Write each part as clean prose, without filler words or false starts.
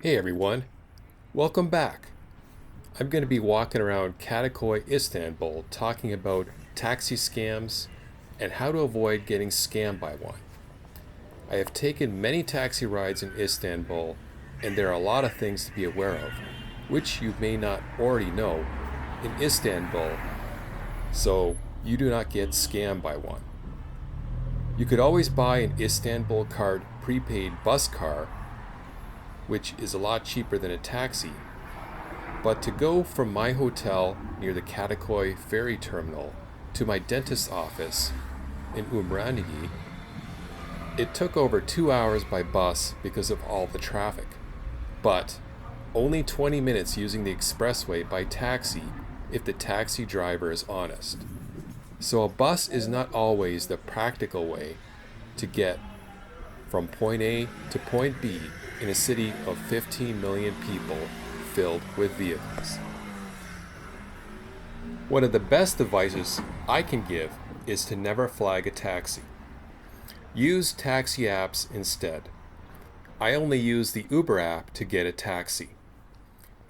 Hey everyone, welcome back. I'm going to be walking around Kadikoy, Istanbul, talking about taxi scams and how to avoid getting scammed by one. I have taken many taxi rides in Istanbul, and there are a lot of things to be aware of, which you may not already know in Istanbul, so you do not get scammed by one. You could always buy an Istanbul card prepaid bus car, which is a lot cheaper than a taxi. But to go from my hotel near the Kadikoy ferry terminal to my dentist's office in Umranigi, it took over 2 hours by bus because of all the traffic. But only 20 minutes using the expressway by taxi if the taxi driver is honest. So a bus is not always the practical way to get from point A to point B in a city of 15 million people filled with vehicles. One of the best advices I can give is to never flag a taxi. Use taxi apps instead. I only use the Uber app to get a taxi.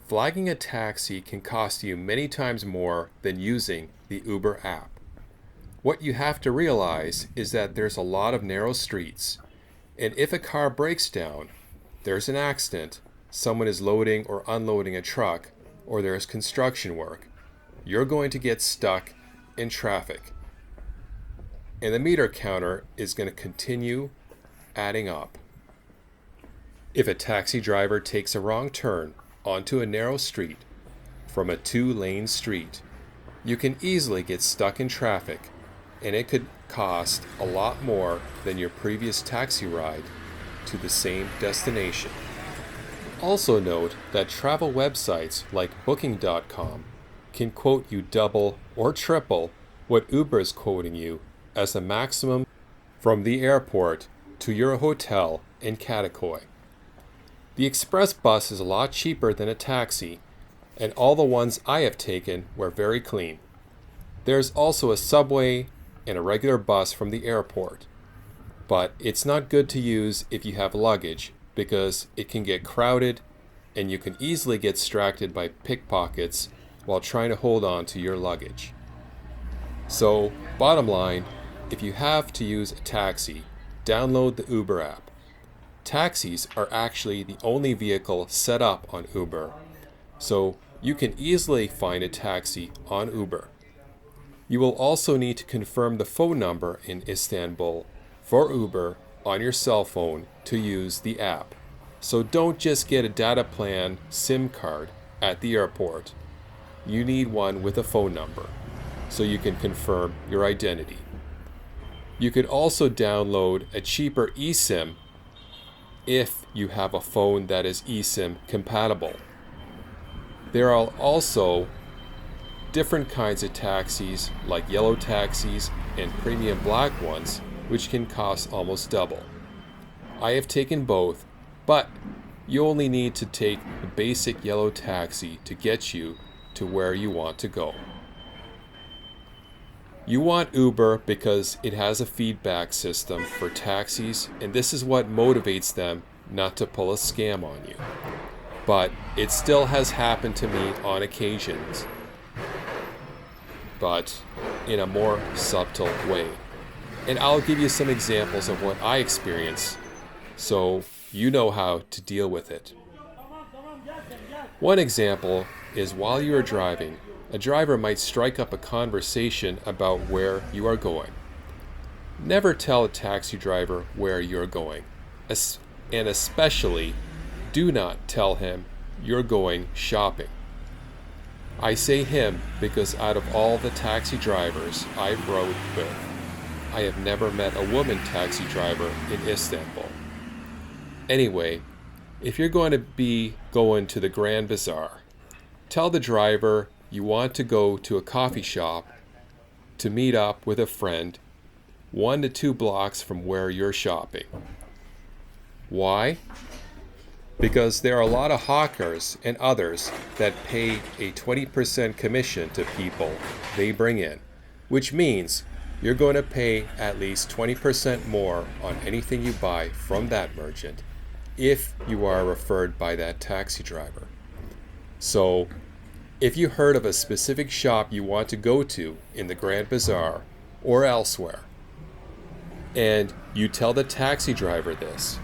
Flagging a taxi can cost you many times more than using the Uber app. What you have to realize is that there's a lot of narrow streets, and if a car breaks down, there's an accident, someone is loading or unloading a truck, or there's construction work, you're going to get stuck in traffic. And the meter counter is going to continue adding up. If a taxi driver takes a wrong turn onto a narrow street from a 2-lane street, you can easily get stuck in traffic, and it could cost a lot more than your previous taxi ride to the same destination. Also note that travel websites like Booking.com can quote you double or triple what Uber is quoting you as the maximum from the airport to your hotel in Kadikoy. The express bus is a lot cheaper than a taxi, and all the ones I have taken were very clean. There's also a subway and a regular bus from the airport, but it's not good to use if you have luggage because it can get crowded and you can easily get distracted by pickpockets while trying to hold on to your luggage. So, bottom line, if you have to use a taxi, download the Uber app. Taxis are actually the only vehicle set up on Uber, so you can easily find a taxi on Uber. You will also need to confirm the phone number in Istanbul for Uber on your cell phone to use the app. So don't just get a data plan SIM card at the airport. You need one with a phone number so you can confirm your identity. You could also download a cheaper eSIM if you have a phone that is eSIM compatible. There are also different kinds of taxis like yellow taxis and premium black ones, which can cost almost double. I have taken both, but you only need to take the basic yellow taxi to get you to where you want to go. You want Uber because it has a feedback system for taxis, and this is what motivates them not to pull a scam on you. But it still has happened to me on occasions, but in a more subtle way. And I'll give you some examples of what I experienced so you know how to deal with it. One example is while you are driving, a driver might strike up a conversation about where you are going. Never tell a taxi driver where you're going, and especially do not tell him you're going shopping. I say him because out of all the taxi drivers I've rode with, I have never met a woman taxi driver in Istanbul. Anyway, if you're going to be going to the Grand Bazaar, tell the driver you want to go to a coffee shop to meet up with a friend 1 to 2 blocks from where you're shopping. Why? Because there are a lot of hawkers and others that pay a 20% commission to people they bring in, which means you're going to pay at least 20% more on anything you buy from that merchant if you are referred by that taxi driver. So, if you heard of a specific shop you want to go to in the Grand Bazaar or elsewhere, and you tell the taxi driver this,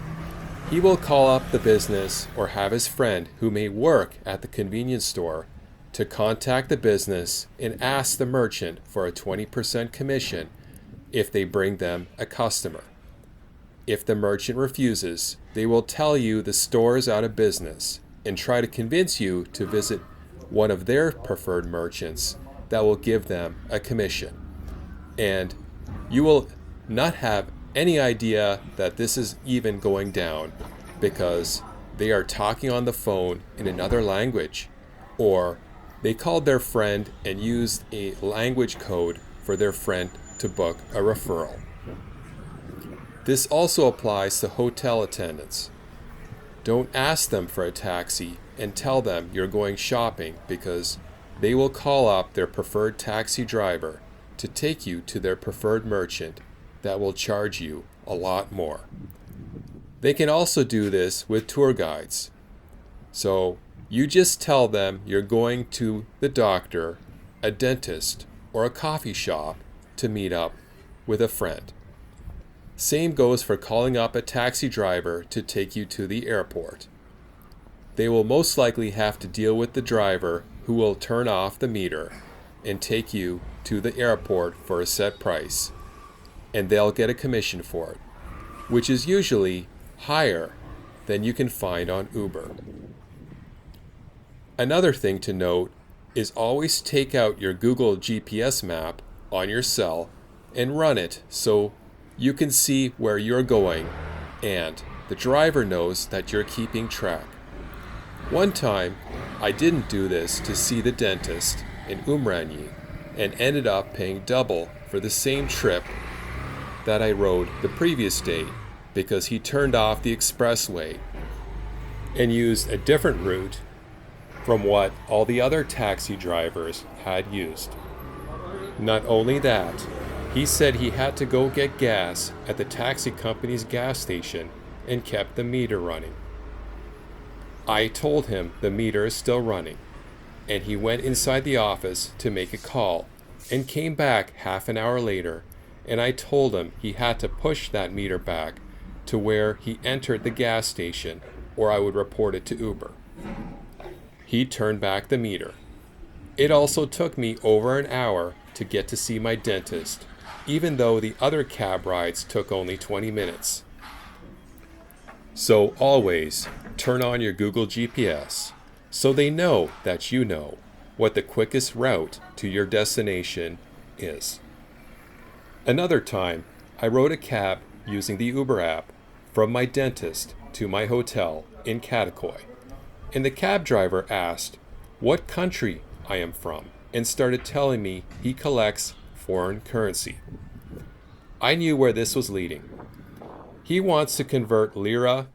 he will call up the business or have his friend who may work at the convenience store to contact the business and ask the merchant for a 20% commission if they bring them a customer. If the merchant refuses, they will tell you the store is out of business and try to convince you to visit one of their preferred merchants that will give them a commission. And you will not have any idea that this is even going down because they are talking on the phone in another language, or they called their friend and used a language code for their friend to book a referral. This also applies to hotel attendants. Don't ask them for a taxi and tell them you're going shopping, because they will call up their preferred taxi driver to take you to their preferred merchant that will charge you a lot more. They can also do this with tour guides. So you just tell them you're going to the doctor, a dentist, or a coffee shop to meet up with a friend. Same goes for calling up a taxi driver to take you to the airport. They will most likely have to deal with the driver who will turn off the meter and take you to the airport for a set price, and they'll get a commission for it, which is usually higher than you can find on Uber. Another thing to note is always take out your Google GPS map on your cell and run it so you can see where you're going and the driver knows that you're keeping track. One time, I didn't do this to see the dentist in Umranyi and ended up paying double for the same trip that I rode the previous day because he turned off the expressway and used a different route from what all the other taxi drivers had used. Not only that, he said he had to go get gas at the taxi company's gas station and kept the meter running. I told him the meter is still running, and he went inside the office to make a call and came back half an hour later, and I told him he had to push that meter back to where he entered the gas station or I would report it to Uber. He turned back the meter. It also took me over an hour to get to see my dentist, even though the other cab rides took only 20 minutes. So always turn on your Google GPS so they know that you know what the quickest route to your destination is. Another time, I rode a cab using the Uber app from my dentist to my hotel in Kadikoy, and the cab driver asked what country I am from and started telling me he collects foreign currency. I knew where this was leading. He wants to convert lira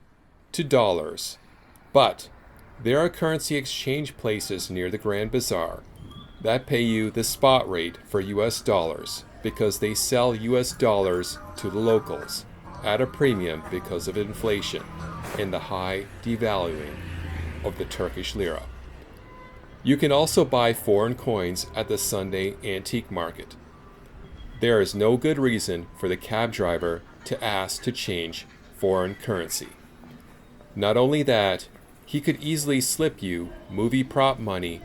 to dollars, but there are currency exchange places near the Grand Bazaar that pay you the spot rate for US dollars because they sell US dollars to the locals at a premium because of inflation and the high devaluing of the Turkish lira. You can also buy foreign coins at the Sunday antique market. There is no good reason for the cab driver to ask to change foreign currency. Not only that, he could easily slip you movie prop money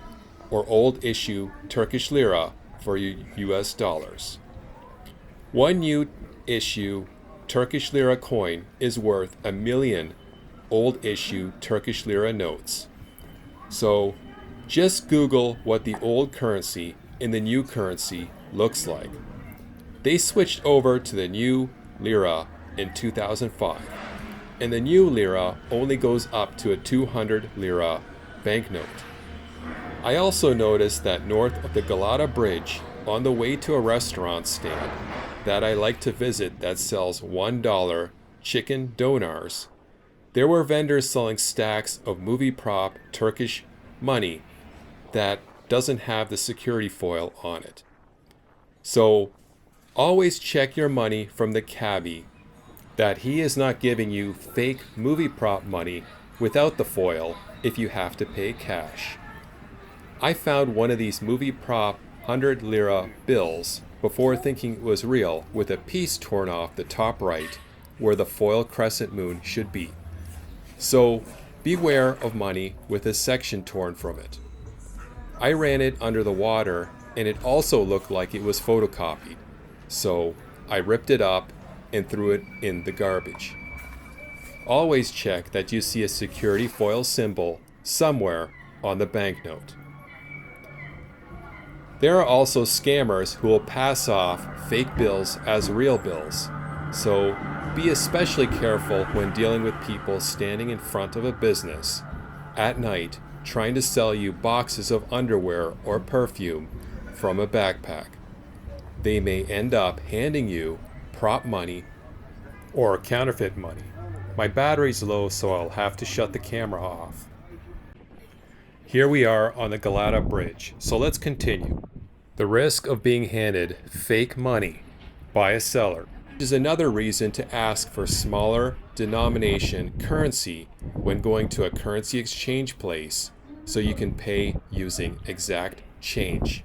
or old issue Turkish lira for US dollars. One new issue Turkish lira coin is worth 1 million old issue Turkish lira notes. So just Google what the old currency and the new currency looks like. They switched over to the new lira in 2005, and the new lira only goes up to a 200 lira banknote. I also noticed that north of the Galata Bridge, on the way to a restaurant stand that I like to visit that sells $1 chicken donars, there were vendors selling stacks of movie prop Turkish money that doesn't have the security foil on it. So always check your money from the cabbie that he is not giving you fake movie prop money without the foil if you have to pay cash. I found one of these movie prop 100 lira bills before thinking it was real, with a piece torn off the top right where the foil crescent moon should be. So beware of money with a section torn from it. I ran it under the water and it also looked like it was photocopied. So I ripped it up and threw it in the garbage. Always check that you see a security foil symbol somewhere on the banknote. There are also scammers who will pass off fake bills as real bills. So be especially careful when dealing with people standing in front of a business at night trying to sell you boxes of underwear or perfume from a backpack. They may end up handing you prop money or counterfeit money. My battery's low, so I'll have to shut the camera off. Here we are on the Galata Bridge, so let's continue. The risk of being handed fake money by a seller is another reason to ask for smaller denomination currency when going to a currency exchange place so you can pay using exact change.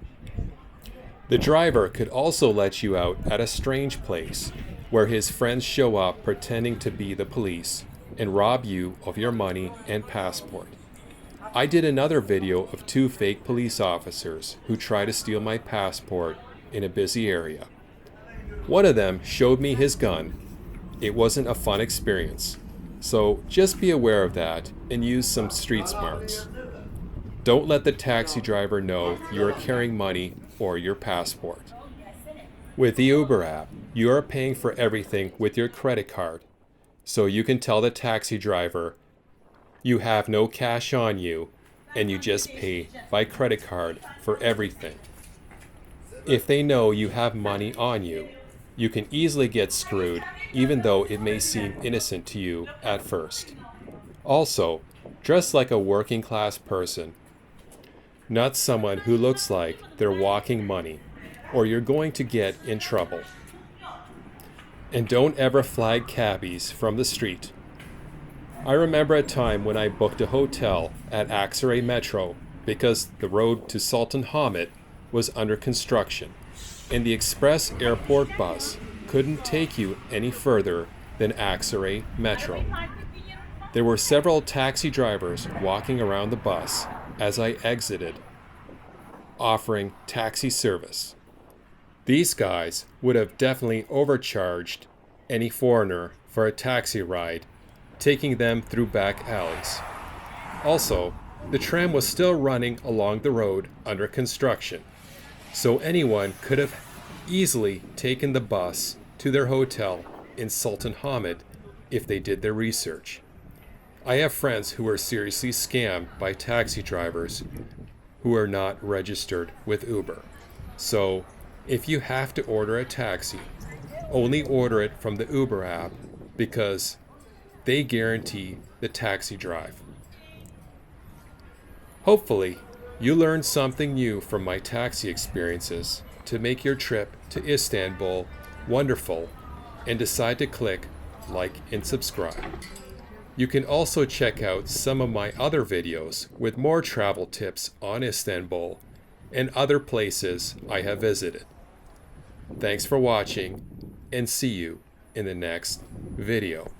The driver could also let you out at a strange place where his friends show up pretending to be the police and rob you of your money and passport. I did another video of 2 fake police officers who tried to steal my passport in a busy area. One of them showed me his gun. It wasn't a fun experience, so just be aware of that and use some street smarts. Don't let the taxi driver know you are carrying money or your passport. With the Uber app, you are paying for everything with your credit card, so you can tell the taxi driver you have no cash on you and you just pay by credit card for everything. If they know you have money on you, you can easily get screwed, even though it may seem innocent to you at first. Also, dress like a working class person, not someone who looks like they're walking money, or you're going to get in trouble. And don't ever flag cabbies from the street. I remember a time when I booked a hotel at Aksaray Metro because the road to Sultan Hamid was under construction, and the express airport bus couldn't take you any further than Aksaray Metro. There were several taxi drivers walking around the bus as I exited, offering taxi service. These guys would have definitely overcharged any foreigner for a taxi ride, taking them through back alleys. Also, the tram was still running along the road under construction, so anyone could have easily taken the bus to their hotel in Sultan Hamid if they did their research. I have friends who were seriously scammed by taxi drivers who are not registered with Uber. So, if you have to order a taxi, only order it from the Uber app because they guarantee the taxi drive. Hopefully, you learned something new from my taxi experiences to make your trip to Istanbul wonderful and decide to click like and subscribe. You can also check out some of my other videos with more travel tips on Istanbul and other places I have visited. Thanks for watching and see you in the next video.